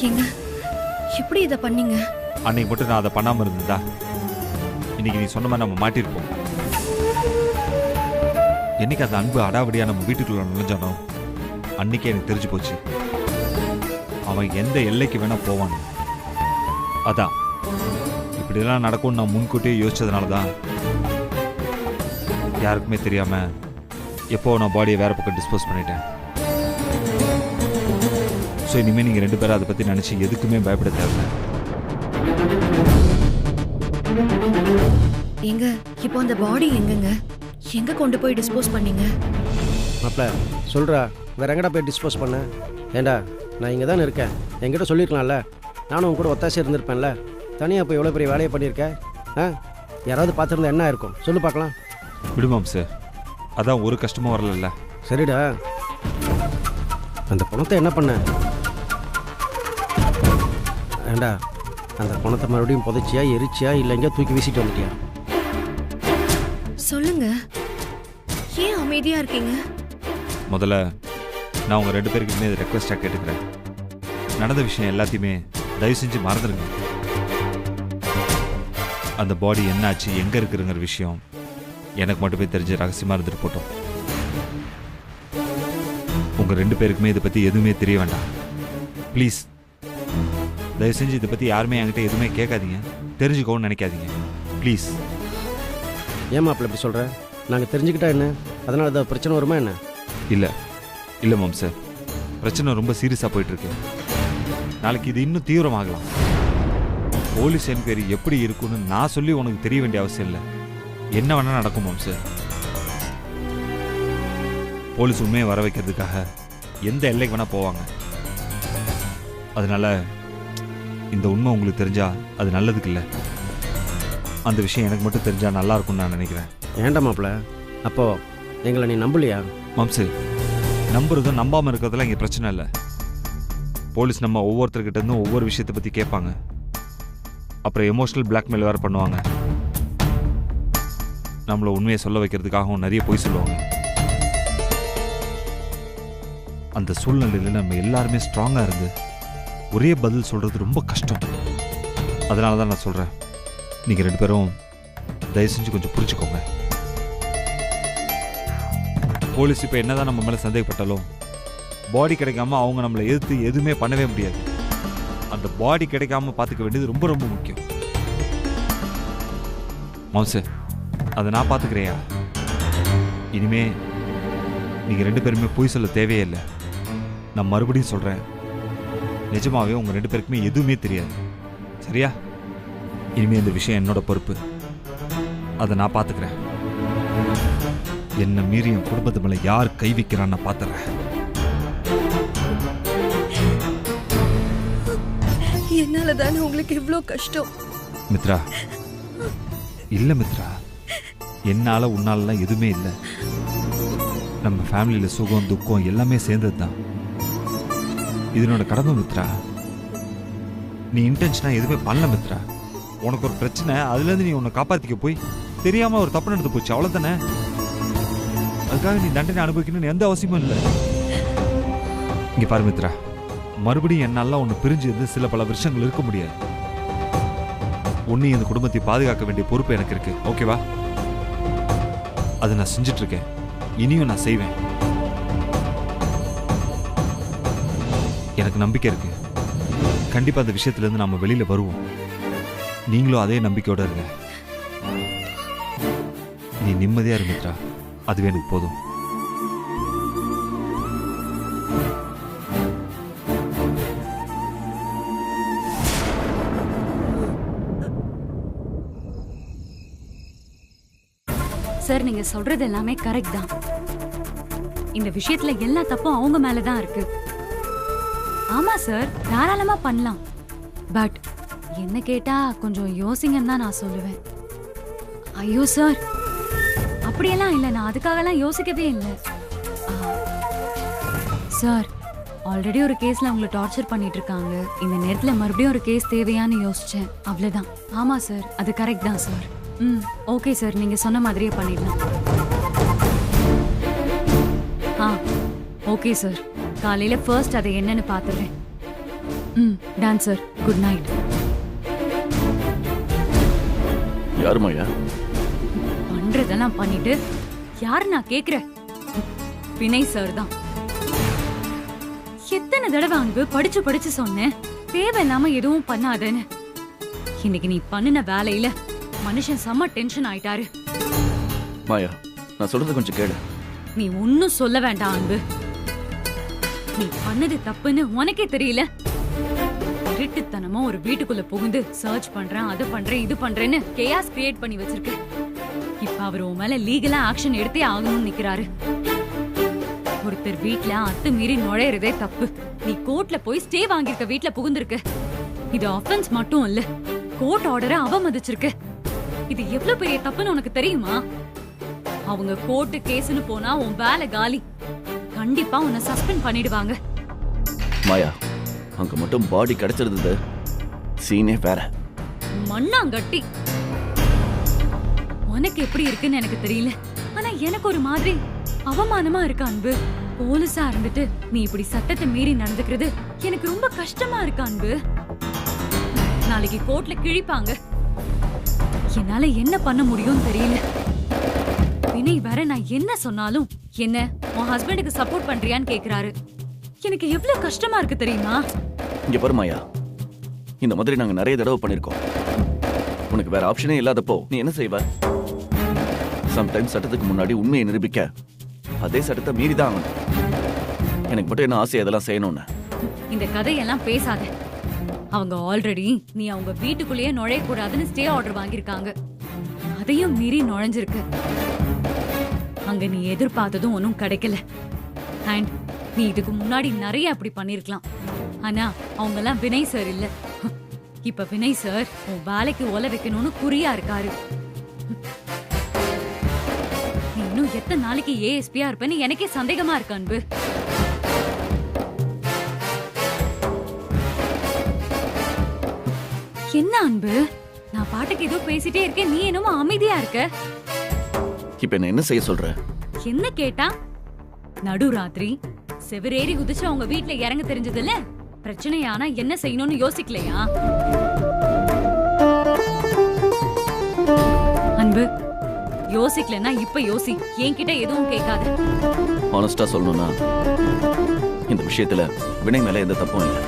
ஏங்க எப்படி இதை பண்ணீங்க? அன்னைக்கு மட்டும் நான் அதை பண்ணாமல் இருந்ததா இன்னைக்கு நீ சொன்ன மாதிரி நம்ம மாட்டிருப்போம். என்னைக்கு அந்த அன்பு அடாவடியாக நம்ம வீட்டுக்குள்ள நுழைஞ்சானோ அன்னைக்கே எனக்கு தெரிஞ்சு போச்சு அவன் எந்த எல்லைக்கு வேணா போவான். அதான் இப்படிலாம் நடக்கும்னு நான் முன்கூட்டியே யோசிச்சதுனால தான் யாருக்குமே தெரியாம எப்போ நான் பாடியை வேற பக்கம் டிஸ்போஸ் பண்ணிட்டேன். ஸோ இனிமேல் நீங்கள் 2 பேரும் அதை பற்றி நினச்சி எதுக்குமே பயப்பட தேவையில்லை. எங்க இப்போ அந்த பாடி எங்கங்க? எங்க கொண்டு போய் டிஸ்போஸ் பண்ணீங்க? மாப்பிள்ள சொல்கிறா, வேற எங்கடா போய் டிஸ்போஸ் பண்ண? ஏண்டா நான் இங்கே தானே இருக்கேன், என்கிட்ட சொல்லியிருக்கலாம்ல. நானும் உன் கூட ஒத்தாசி இருந்திருப்பேன்ல. தனியாக போய் எவ்வளோ பெரிய வேலையை பண்ணியிருக்கேன். யாராவது பார்த்துருந்தா என்ன இருக்கும் சொல்லு பார்க்கலாம். விடுமாம் சார், அதான் ஒரு கஷ்டமும் வரல. சரிடா, அந்த பணத்தை என்ன பண்ண? ஏண்டா அந்த பணத்தை மறுபடியும் புதைச்சியா, எரிச்சியா, இல்லை எங்கேயா தூக்கி வீசிட்டு வந்துட்டியா? சொல்லுங்க, ஏன் அமைதியா இருக்கீங்க? முதல்ல நான் உங்கள் 2 பேருக்குமே இதை ரெக்வஸ்டாக கேட்டுக்கிறேன். நடந்த விஷயம் எல்லாத்தையுமே தயவு செஞ்சு மறந்துடுங்க. அந்த பாடி என்னாச்சு, எங்கே இருக்குதுங்கிற விஷயம் எனக்கு மட்டுமே தெரிஞ்ச ரகசியமாக இருந்துட்டு போட்டோம். உங்கள் 2 பேருக்குமே இதை பற்றி எதுவுமே தெரிய வேண்டாம். ப்ளீஸ் தயவு செஞ்சு இதை பற்றி யாருமே என்கிட்ட எதுவுமே கேட்காதீங்க, தெரிஞ்சுக்கோன்னு நினைக்காதீங்க ப்ளீஸ். ஏன் மாப்பிள்ள இப்படி சொல்கிற? நாங்கள் தெரிஞ்சுக்கிட்டா என்ன, அதனால் ஏதாவது பிரச்சனை வருமா என்ன? இல்லை மாம் சார், பிரச்சனை ரொம்ப சீரியஸாக போயிட்டுருக்கு. நாளைக்கு இது இன்னும் தீவிரமாகலாம். போலீஸ் என்கொயரி எப்படி இருக்குன்னு நான் சொல்லி உனக்கு தெரிய வேண்டிய அவசியம் இல்லை. என்ன வேணால் நடக்கும் மாம் சார். போலீஸ் உண்மையை வர வைக்கிறதுக்காக எந்த எல்லைக்கு வேணால் போவாங்க. அதனால இந்த உண்மை உங்களுக்கு தெரிஞ்சா அது நல்லதுக்கு இல்லை. அந்த விஷயம் எனக்கு மட்டும் தெரிஞ்சா நல்லா இருக்கும்னு நான் நினைக்கிறேன். ஏன்டா மாப்பிள்ள, அப்போ எங்களை நீ நம்பலையா? மாம்சு, நம்புறதும் நம்பாமல் இருக்கிறதுலாம் இங்கே பிரச்சனை இல்லை. போலீஸ் நம்ம ஒவ்வொருத்தர்கிட்ட இருந்தும் ஒவ்வொரு விஷயத்தை பற்றி கேட்பாங்க. அப்புறம் எமோஷனல் பிளாக்மெயில் வேறு பண்ணுவாங்க. நம்மளை உண்மையை சொல்ல வைக்கிறதுக்காகவும் நிறைய பொய் சொல்லுவாங்க. அந்த சூழ்நிலையில் நம்ம எல்லாருமே ஸ்ட்ராங்காக இருந்து ஒரே பதில் சொல்கிறது ரொம்ப கஷ்டம். அதனால தான் நான் சொல்கிறேன், நீங்கள் 2 பேரும் தயவு செஞ்சு கொஞ்சம் புரிஞ்சுக்கோங்க. போலீஸ் இப்போ என்னதான் நம்ம மேலே சந்தேகப்பட்டாலும் பாடி கிடைக்காம அவங்க நம்மளை எதிர்த்து எதுவுமே பண்ணவே முடியாது. அந்த பாடி கிடைக்காம பார்த்துக்க வேண்டியது ரொம்ப ரொம்ப முக்கியம். மாம்சு, அதை நான் பார்த்துக்கிறேயா? இனிமே நீங்கள் 2 பேருமே பொய் சொல்ல தேவையே இல்லை. நான் மறுபடியும் சொல்கிறேன், நிஜமாவே உங்கள் 2 பேருக்குமே எதுவுமே தெரியாது, சரியா? இனிமே இந்த விஷயம் என்னோட பொறுப்பு, அதை நான் பார்த்துக்கிறேன். என்ன மீறி என் குடும்பத்து மேலே யார் கை வைக்கிறான்னு நான் பார்த்துறேன். என்னால தானே உங்களுக்கு இவ்வளோ கஷ்டம். மித்ரா, இல்லை மித்ரா, என்னால் உன்னாலலாம் எதுவுமே இல்லை. நம்ம ஃபேமிலியில் சுகம் துக்கம் எல்லாமே சேர்ந்தது தான். இதனோட கடமை மித்ரா. நீ இன்டென்ஷனாக எதுவுமே பண்ணல மித்ரா. உனக்கு ஒரு பிரச்சனை, அதுலேருந்து நீ உன்னை காப்பாற்றிக்க போய் தெரியாமல் ஒரு தப்பு நடந்து போச்சு, அவ்வளோதானே. அதுக்காக நீ தண்டனை அனுபவிக்கணும்னு எந்த அவசியமும் இல்லை. இங்கே பாரு மித்ரா, மறுபடியும் என்னால் உன்னை பிரிஞ்சு இருந்து சில பல வருஷங்கள் இருக்க முடியாது. உன்னையும் இந்த குடும்பத்தை பாதுகாக்க வேண்டிய பொறுப்பு எனக்கு இருக்கு, ஓகேவா? அதை நான் செஞ்சுட்டு இருக்கேன், இனியும் நான் செய்வேன். எனக்கு நம்பிக்கை இருக்கு, கண்டிப்பா அந்த விஷயத்திலிருந்து நாம வெளியில வருவோம். நீங்களும் அதே நம்பிக்கையோட இருங்க. நீ நிம்மதியா இரு மித்ரா, அதுவே எனக்கு போதும். சார், நீங்க சொல்றது எல்லாமே கரெக்ட் தான். இந்த விஷயத்துல எல்லா தப்பும் அவங்க மேலதான் இருக்கு. ஆமா சார், தாராளமா பண்ணலாம். பட் என்ன கேட்டா கொஞ்சம் யோசிங்கன்னு தான் நான் சொல்லுவேன். ஐயோ சார், அப்படியெல்லாம் இல்லை, நான் அதுக்காகலாம் யோசிக்கவே இல்லை. சார், ஆல்ரெடி ஒரு கேஸ்ல அவங்களை டார்ச்சர் பண்ணிட்டு இருக்காங்க. இந்த நேரத்துல மறுபடியும் ஒரு கேஸ் தேவையான்னு யோசிச்சேன், அவ்வளவுதான். ஆமா சார், அது கரெக்ட் தான் சார். ஓகே சார், நீங்க சொன்ன மாதிரியே பண்ணிடலாம். ஓகே சார், காலையில ஃபர்ஸ்ட் அதை என்னன்னு பாத்துறேன். Dancer good night. யாரு மாயா? பண்றதெல்லாம் பண்ணிட்டு யாரு நான் கேக்குறேன்? வினய் சார் தான். எத்தனை தடவை அன்பு படிச்சு படிச்சு சொன்னேன் தேவையில்லாம எதுவும் பண்ணாதேன்னு. இன்னைக்கு நீ பண்ணின வேலையில மனுஷன் செம்ம டென்ஷன் ஆயிட்டாரு. மாயா, நான் சொல்றது கொஞ்சம் கேளு. நீ ஒன்னும் சொல்ல வேண்டாம் அன்பு. நீ பண்ணது தப்புன்னு உனக்கே தெரியல. இருட்டுத்தனமா ஒரு வீட்டுக்குள்ள புகுந்து சர்ச் பண்றேன், அது பண்றேன், இது பண்றேன்னு கேயாஸ் கிரியேட் பண்ணி வச்சிருக்க. இப்ப அவர் உன் மேல லீகலா ஆக்ஷன் எடுத்தே ஆகணும்னு நிக்கிறாரு. ஒருத்தர் வீட்ல அத்து மீறி நுழையறதே தப்பு. நீ கோர்ட்ல போய் ஸ்டே வாங்கிருக்க வீட்ல புகுந்திருக்க. இது ஆஃபென்ஸ் மட்டும் இல்ல, கோர்ட் ஆர்டரை அவமதிச்சிருக்க. இது எவ்வளவு பெரிய தப்புன்னு உனக்கு தெரியுமா? அவங்க கோர்ட்டு கேஸ்னு போனா உன் வேலை காலி. கண்டிப்பா உன்னை சஸ்பெண்ட் பண்ணிடுவாங்க. மாயா, அங்க மட்டும் பாடி கிடைச்சிருந்தது சீனே வேற. மண்ணாங்கட்டி. உனக்கு எப்படி இருக்குன்னு எனக்கு தெரியல, ஆனா எனக்கு ஒரு மாதிரி அவமானமா இருக்கு அன்பு. போலீஸா இருந்துட்டு நீ இப்படி சட்டத்தை மீறி நடந்துக்கிறது எனக்கு ரொம்ப கஷ்டமா இருக்கு அன்பு. நாளைக்கு கோர்ட்ல கிழிப்பாங்க. என்னால என்ன பண்ண முடியும்னு தெரியல. வினய் வேற நான் என்ன சொன்னாலும் என்ன உன் ஹஸ்பண்டுக்கு சப்போர்ட் பண்றியான்னு கேக்குறாரு. எனக்கு எவ்வளவு கஷ்டமா இருக்கு தெரியுமா? இங்க பாரு மாயா, இந்த மாதிரி நாங்க நிறைய தடவை பண்ணிருக்கோம். உனக்கு வேற ஆப்ஷனே இல்லாதப்போ நீ என்ன செய்வ? சம்டைம்ஸ் சட்டத்துக்கு முன்னாடி உண்மையை நிரூபிக்க அதே சட்டத்தை மீறிதான் ஆகணும். எனக்கு மட்டும் என்ன ஆசை அதெல்லாம் செய்யணும்னு. இந்த கதையெல்லாம் பேசாத. அவங்க ஆல்ரெடி நீ அவங்க வீட்டுக்குள்ளேயே நுழைய கூடாதுன்னு ஸ்டே ஆர்டர் வாங்கியிருக்காங்க. அதையும் மீறி நுழைஞ்சிருக்கு. அங்க நீ எதிர்பார்த்ததும் ஒன்னும் கிடைக்கல. அண்ட் நீ இதுக்கு முன்னாடி நிறைய அப்படி பண்ணிருக்கலாம். ஆனா அவங்க எல்லாம் வினய் சார் இல்ல. இப்ப வினய் சார் உன் வேலைக்கு ஒல வைக்கணும்னு குறியா இருக்காரு. நீ இன்னும் எத்தனை நாளைக்கு ஏஎஸ்பியா இருப்பேன்னு எனக்கே சந்தேகமா இருக்கு அன்பு. என்ன அன்பு, நான் பாட்டுக்கு ஏதோ பேசிட்டே இருக்கேன், நீ என்னமோ அமைதியா இருக்க. இப்ப என்ன செய்ய சொல்ற? என்ன கேட்டா? நடுராத்திரி செவரேறி குதிச்சு அவங்க வீட்ல இறங்க தெரிஞ்சதுல பிரச்சனையானா என்ன செய்யணும்னு யோசிக்கலையா? அன்பு, யோசிக்கலன்னா இப்ப யோசி. என்கிட்ட எதுவும் கேட்காது. ஆனஸ்டா சொல்லணும்னா இந்த விஷயத்துல வினய் மேல எந்த தப்பும் இல்லை.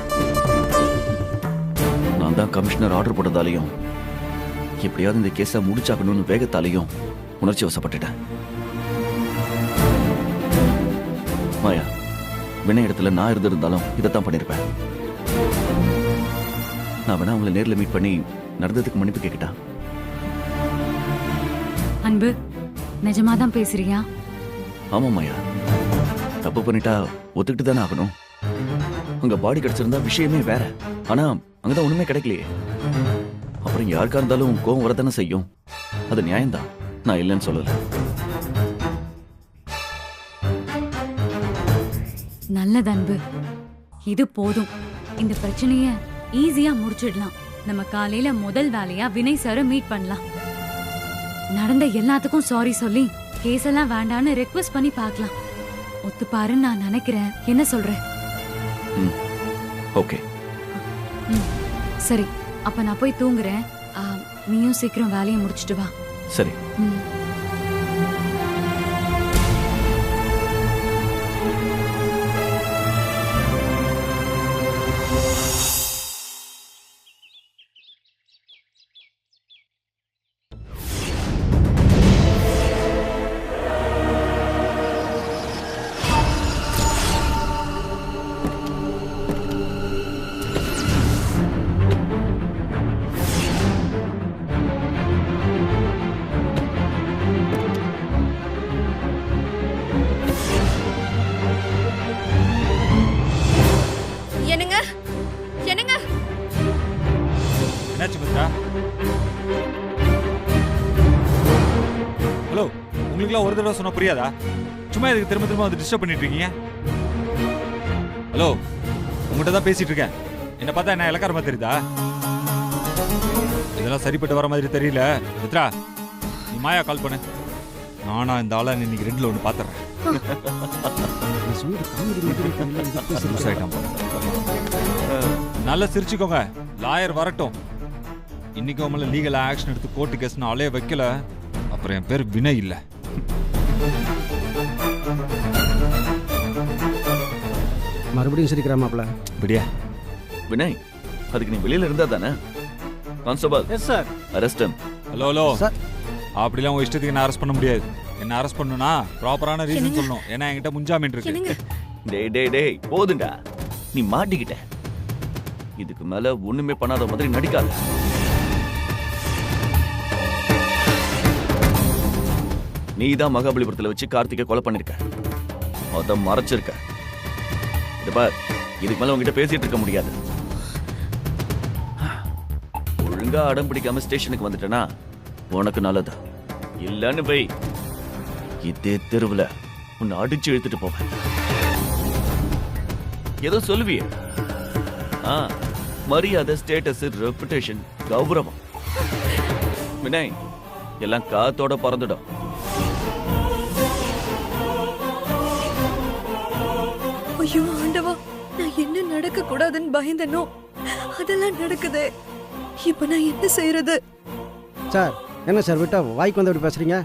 நான் தான் கமிஷனர் ஆர்டர் போட்டதாலையும் எப்படியாவது இந்த கேஸை முடிச்சாக்கணும்னு வேகத்தாலையும் உணர்ச்சி வசப்பட்டுட்டேன். மாயா, வினய் இடத்துல நான் இருந்திருந்தாலும் இதைத்தான் பண்ணிருப்பேன். நான் வேணா அவங்களை நேர்ல மீட் பண்ணி நடந்ததுக்கு மன்னிப்பு கேட்கிட்டா? அன்பு, நிஜமாதான் பேசுறியா? ஆமா மாயா, தப்பு பண்ணிட்டா ஒத்துக்கிட்டு தானே ஆகணும். அங்க பாடி கிடைச்சிருந்தா விஷயமே வேற. ஆனா அங்கதான் ஒண்ணுமே கிடைக்கலையே. அப்புறம் யாருக்கா இருந்தாலும் கோவம் வரதானே செய்யும். அது நியாயம்தான், நான் இல்லைன்னு சொல்லல. நல்லது அன்பு, இது போதும். இந்த பிரச்சனைய ஈஸியா முடிச்சிடலாம். நம்ம காலையில முதல் வேலையா வினய் சார மீட் பண்ணலாம். நடந்த எல்லாத்துக்கும் சாரி சொல்லி கேஸ் எல்லாம் வேண்டான்னு ரெக்வெஸ்ட் பண்ணி பார்க்கலாம். ஒத்துப்பாருன்னு நான் நினைக்கிறேன். என்ன சொல்ற? ஓகே. சரி, அப்ப நான் போய் தூங்குறேன். நீயும் சீக்கிரம் வேலையை முடிச்சிட்டு வா. சரி. என்னங்க என்னங்க என்னாச்சு மித்ரா? ஹலோ, உங்களுக்குலாம் ஒரு தடவை சொன்னா புரியாதா? சும்மா இதுக்கு திரும்ப திரும்ப வந்து டிஸ்டர்ப் பண்ணிட்டு இருக்கீங்க. ஹலோ, உங்கள்கிட்ட தான் பேசிட்டு இருக்கேன். என்ன பார்த்தா என்ன இலக்காரமா தெரியுதா? இதெல்லாம் சரிப்பட்டு வர மாதிரி தெரியல. மித்ரா, நீ மாயா கால் பண்ணு. நானா இந்த ஆளை இன்னைக்கு ரெண்டுல ஒன்று பார்த்துறேன். நல்லா சிரிச்சுக்கோங்க, லாயர் வரட்டும். இன்னைக்கு மேல லீகல் ஆக்ஷன் எடுத்து கோர்ட்டு கேஸ் நான் அலைய வைக்கல, அப்புறம் என் பேர் வினய் இல்ல. மறுபடியும் சிரிக்கிறா மாப்ள. விடியா வினய், அதுக்கு நீ வெளியில இருந்தா தானே? Constable, yes sir. Arrest him. Hello sir. அப்படிலாம் உங்க இஷ்டத்துக்கு என்ன அரெஸ்ட் பண்ண முடியாது. என்ன அரெஸ்ட் பண்ணணும்னா ப்ராப்பரான ரீசன் சொல்லணும். ஏன்னா என்கிட்ட முன்ஜாமீன் இருக்கு. டேய் போதுண்டா, நீ மாட்டிக்கிட்ட. இதுக்கு மேல ஒண்ணுமே பண்ணாத மாதிரி நடிக்காத. நீ தான் மகாபலிபுரத்துல வச்சு கார்த்திகை கொலை பண்ணிருக்க, அத மறைச்சிருக்க. இது பார், இதுக்கு மேல உங்ககிட்ட பேசிட்டு இருக்க முடியாது. ஒழுங்கா அடம் பிடிக்காம ஸ்டேஷனுக்கு வந்துட்டேனா உனக்கு நல்லது. இல்லன்னு போய் இதே தெருவுல உன்னை அடிச்சு இழுத்துட்டு போவேன். ஏதோ சொல்லுவியே, மரியாதை, ஸ்டேட்டஸ், ரெப்புடேஷன், கௌரவம். வினய், எல்லாம் காத்தோட பறந்துடும். ஐயோ ஆண்டவா, நான் என்ன நடக்க கூடாதுன்னு பயந்தனோ அதெல்லாம் நடக்குது. இப்ப நான் என்ன செய்யறது? சார், என்ன சார் விட்டா வாய்க்கு வந்து அப்படி பேசுறீங்க?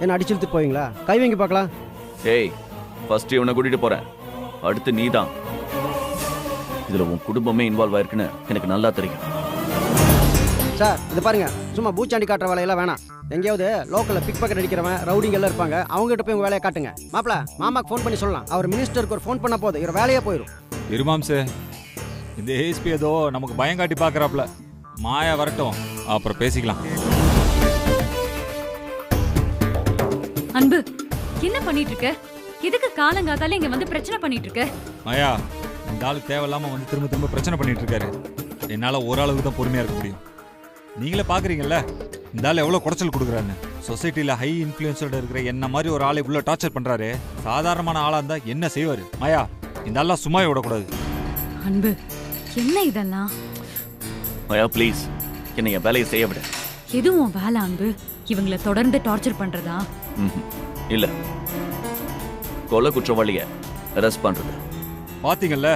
என்ன அடிச்சு இழுத்துட்டு போவீங்களா? கை வாங்கி பார்க்கலாம். ஏய், ஃபர்ஸ்ட் இவனை கூட்டிட்டு போறேன், அடுத்து நீதான். இதுல உன் குடும்பமே இன்வால்வ் ஆயிருக்குன்னு எனக்கு நல்லா தெரியும். சார், இது பாருங்க, சும்மா பூச்சாண்டி காட்டுற வேலையெல்லாம் வேணாம். எங்கேயாவது லோக்கல்ல பிக் பாக்கெட் அடிக்கிறவன், ரவுடிங்க எல்லாம் இருப்பாங்க, அவங்ககிட்ட போய் உங்க வேலையை காட்டுங்க. மாப்பிள, மாமாக்கு ஃபோன் பண்ணி சொல்லலாம். அவர் மினிஸ்டருக்கு ஒரு ஃபோன் பண்ண போதும், இவர் வேலையே போயிடும். இருமாம்சே, இந்த ஏஎஸ்பி ஏதோ நமக்கு பயம் காட்டி பாக்குறாப்ல. மாயா வரட்டும், அப்புறம் பேசிக்கலாம். அன்பு, என்ன பண்ணிட்டு இருக்க? எதுக்கு காலங்காத்தால இங்க வந்து பிரச்சனை பண்ணிட்டு இருக்க? மாயா, இந்த ஆளு தேவையில்லாம வந்து திரும்ப திரும்ப பிரச்சனை பண்ணிட்டு இருக்காரு. என்னால ஓரளவுக்கு தான் பொறுமையா இருக்க முடியும். நீங்களே பாக்குறீங்கல்ல, இந்த ஆள் எவ்வளவு குடைச்சல் கொடுக்குறான்னு. சொசைட்டில ஹை இன்ஃபுளுன்ஸோட இருக்கிற என்ன மாதிரி ஒரு ஆளை இவ்வளவு டார்ச்சர் பண்றாரு. சாதாரணமான ஆளா இருந்தா என்ன செய்வாரு? மாயா, இந்த ஆள்லாம் சும்மா விடக்கூடாது. அன்பு, என்ன இதெல்லாம்? மாயா ப்ளீஸ், என்னை என் வேலையை செய்ய விட. எதுவும் வேலை அன்பு? இவங்களை தொடர்ந்து டார்ச்சர் பண்றதா? இல்ல, கொலை குற்றவாளிய அரெஸ்ட் பண்றது. பாத்தீங்கல்ல,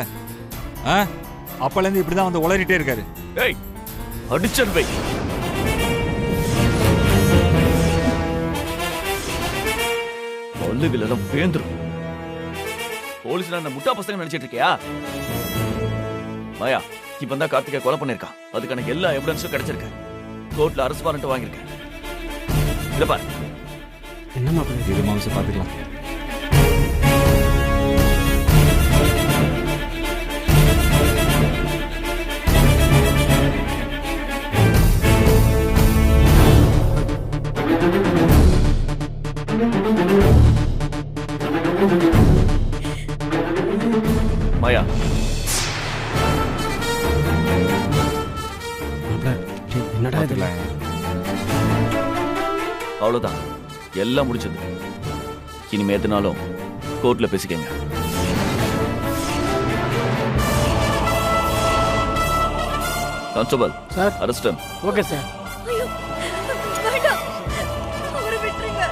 அப்பல இருந்து இப்படிதான் வந்து உளறிட்டே இருக்காரு. ஏய், அடிச்சல் வை. பல்லுகள் எல்லாம் பேந்துரும். போலீஸ்ல என்ன முட்டா பசங்க நினைச்சிட்டு இருக்கியா? மாயா, இப்ப தான் கார்த்திகை கொலை பண்ணிருக்கான். அதுக்கான எல்லா எவிடன்ஸும் கிடைச்சிருக்கு. கோர்ட்ல அரெஸ்ட் வாரண்ட் வாங்கியிருக்கேன். இத பாரு. என்ன மாப்பிள? இது மாம்சம் பாத்துக்கலாம். மாயா, என்னடா இதுல? அவ்வளவுதான், எல்லாம் முடிச்சது. இனிமே எதுனாலும் கோர்ட்ல பேசிக்கங்க. Constable sir. Arrest. Okay sir. ஐயோ வேண்டாம், அவரை விட்டுருங்க,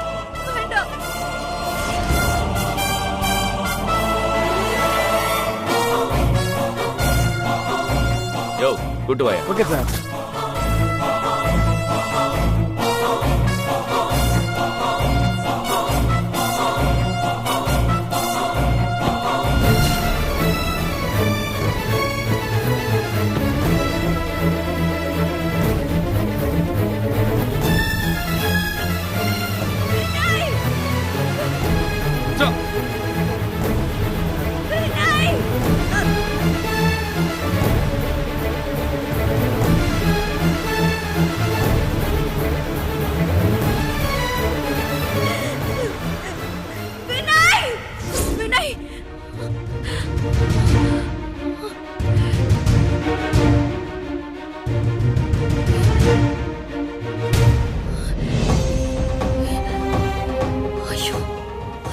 வேண்டாம். யோ, கூட்டு வாயா. Okay sir.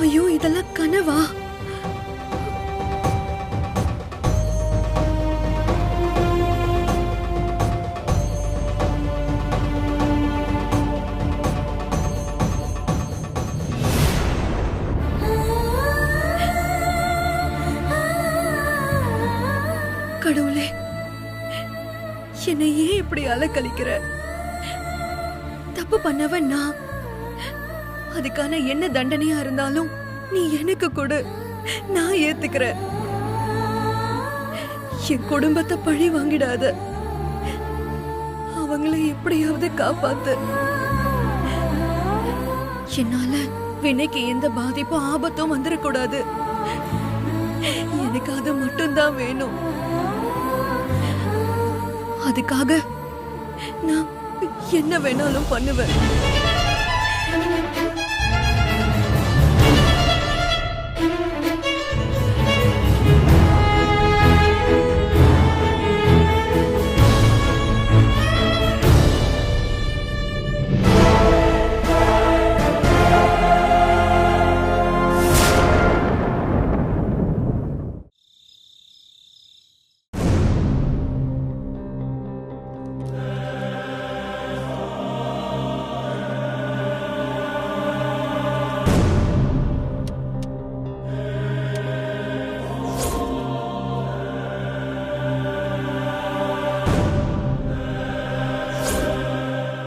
ஐயோ, இதெல்லாம் கனவா? கடவுளே, என்னை ஏன் இப்படி அலக்கழிக்கிற? தப்பு பண்ணவன் நான். அதுக்கான என்ன தண்டனையா இருந்தாலும் நீ எனக்கு கொடு, நான் ஏத்துக்கிறேன். என் குடும்பத்தை பழி வாங்கிடாத, அவங்கள எப்படியாவது காப்பாத்து. என்னால வினைக்கு எந்த பாதிப்பும் ஆபத்தும் வந்துடக்கூடாது. எனக்கு அது மட்டும்தான் வேணும். அதுக்காக நான் என்ன வேணாலும் பண்ணுவேன்.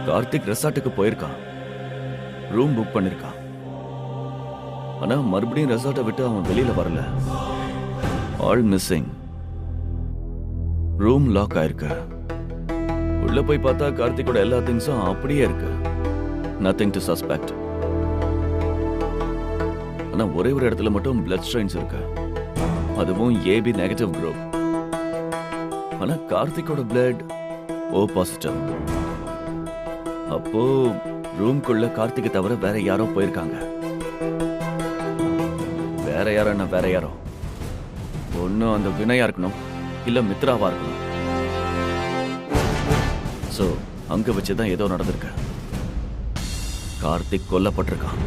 கார்த்திக் ரெசார்ட்டுக்கு போயிருக்கான், ரூம் புக் பண்ணிருக்கான். ஆனா மறுபடியும் ரெசார்ட்டை விட்டு அவன் வெளியில வரல. All missing. ரூம் லாக் ஆயிருக்கு. உள்ள போய் பார்த்தா கார்த்திகோட எல்லா திங்ஸும் அப்படியே இருக்கு. Nothing to suspect. ஆனா ஒரே ஒரு இடத்துல மட்டும் பிளட் ஸ்ட்ரெயின்ஸ் இருக்கு, அதுவும் ஏபி நெகட்டிவ் குரூப். ஆனா கார்த்திகோட பிளட் ஓ பாசிட்டிவ். அப்போ ரூம்குள்ள கார்த்திகை தவிர வேற யாரோ போயிருக்காங்க. வேற யாரோ வேற யாரோ, ஒன்னும் அந்த வினயா இருக்கணும், இல்ல மித்ராவா இருக்கணும். சோ அங்க வச்சுதான் ஏதோ நடந்திருக்கு. கார்த்திக் கொல்லப்பட்டிருக்கான்.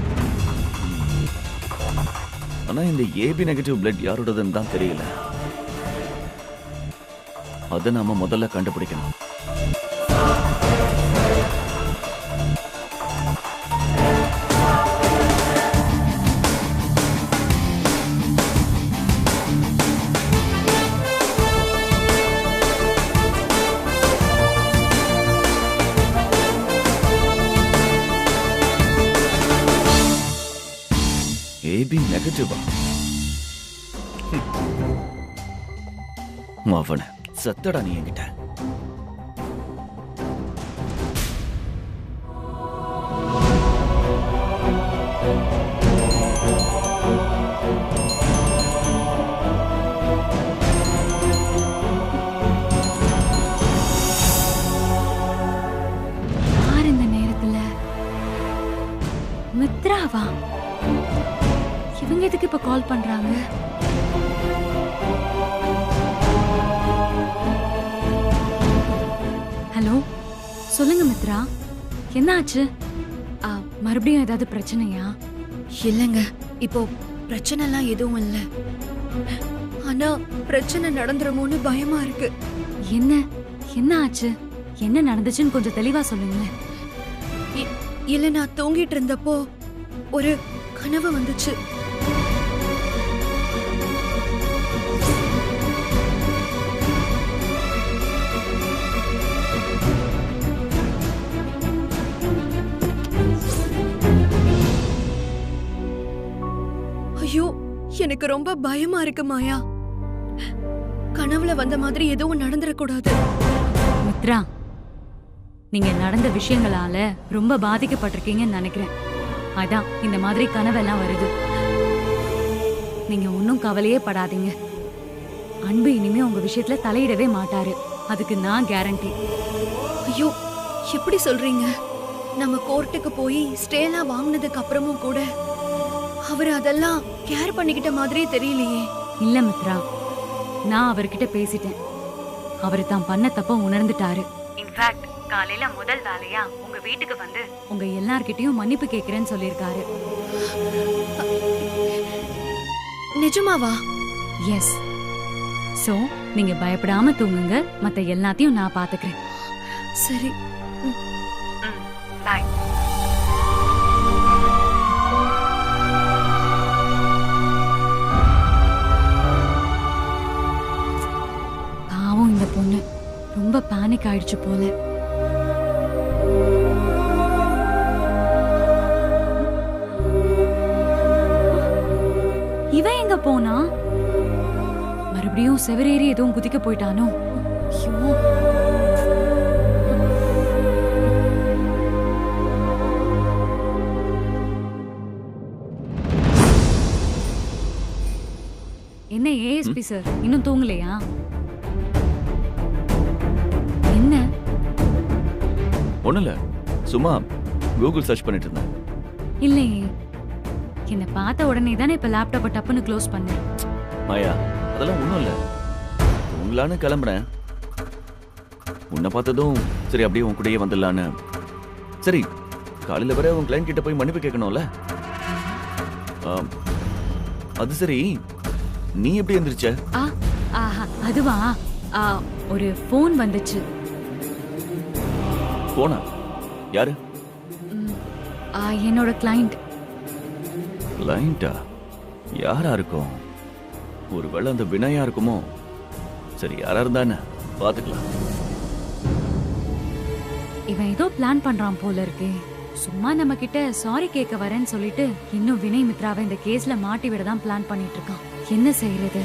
ஆனா இந்த ஏபி நெகட்டிவ் பிளட் யாரோடதுன்னு தான் தெரியல. அதை நாம முதல்ல கண்டுபிடிக்கணும். ஏபி நெகட்டிவா? அவன சத்தடா நீ என்கிட்ட. யார் இந்த நேரத்துல? மித்ராவா? இவங்க எதுக்கு இப்ப கால் பண்றாங்க? ஹலோ, சொல்லுங்க மித்ரா, என்ன ஆச்சு? மறுபடியும் ஏதாவது பிரச்சனையா? இல்லங்க, இப்போ பிரச்சனைலாம் எதுவும் இல்ல. ஆனா பிரச்சனை நடந்துருமோன்னு பயமா இருக்கு. என்ன என்ன ஆச்சு? என்ன நடந்துச்சுன்னு கொஞ்சம் தெளிவா சொல்லுங்களேன். இல்ல, நான் தூங்கிட்டு இருந்தப்போ ஒரு கனவு வந்துச்சு. ஐயோ, எனக்கு ரொம்ப பயமா இருக்கு மாயா. கனவுல வந்த மாதிரி எதுவும் நடந்துடக்கூடாது. மித்ரா, நீங்க நடந்த விஷயங்களால ரொம்ப பாதிக்கப்பட்டிருக்கீங்கன்னு நினைக்கிறேன். அதான் இந்த மாதிரி கனவெல்லாம் வருது. நீங்க ஒன்னும் கவலையே படாதீங்க. அன்பு இனிமே உங்க விஷயத்துல தலையிடவே மாட்டாரு, அதுக்கு நான் கேரண்டி. ஐயோ, எப்படி சொல்றீங்க? நம்ம கோர்ட்டுக்கு போய் ஸ்டேலாம் வாங்கினதுக்கு அப்புறமும் கூட அவர் அதெல்லாம் கேர் பண்ணிக்கிட்ட மாதிரியே தெரியலையே. இல்ல மித்ரா, நான் அவர்கிட்ட பேசிட்டேன். அவரு தான் பண்ண தப்ப உணர்ந்துட்டாரு. இன்ஃபேக்ட் காலையில முதல் வேலையா உங்க வீட்டுக்கு வந்து உங்க எல்லார்கிட்டயும் மன்னிப்பு கேக்குறேன்னு சொல்லிருக்காரு. நிஜமாவா? எஸ். சோ நீங்க பயப்படாம தூங்குங்க, மத்த எல்லாத்தையும் நான் பாத்துக்கிறேன். சரி, பை. பாவம் இந்த பொண்ணு ரொம்ப பேனிக் ஆயிடுச்சு போல. இவன் எங்க போனா? மறுபடியும் செவரேறி எதுவும் குதிக்க போயிட்டானோ? ஐயோ. என்ன ஏஎஸ்பி சார் இன்னும் தூங்கலையா? என்ன? ஒண்ணும் இல்ல, சும்மா கூகுள் சர்ச் பண்ணிட்டு இருந்தேன். இல்லையே, என்ன பார்த்த உடனே தானே இப்ப லேப்டாப்பை டப்புன்னு க்ளோஸ் பண்ணேன். மாயா, அதெல்லாம் ஒண்ணும் இல்ல. உங்களான்னு கிளம்புறேன். உன்னை பார்த்ததும் சரி அப்படியே உன் கூடயே வந்துடலான்னு. சரி, காலையில வர உன் கிளைண்ட் கிட்ட போய் மன்னிப்பு கேட்கணும்ல. அது சரி, நீ எப்படி எந்திரிச்ச? அதுவா, ஒரு ஃபோன் வந்துச்சு. போனா யாரு? என்னோட கிளைண்ட். கிளைண்டா? யாரா இருக்கும்? ஒருவேளை அந்த வினயா இருக்குமோ? சரி, யாரா இருந்தானே பாத்துக்கலாம். இவன் ஏதோ பிளான் பண்றான் போல இருக்கு. சும்மா நம்ம கிட்ட சாரி கேட்க வரேன்னு சொல்லிட்டு இன்னும் வினய் மித்ராவை இந்த கேஸ்ல மாட்டி விட தான் பிளான் பண்ணிட்டு இருக்கான். என்ன செய்யறது?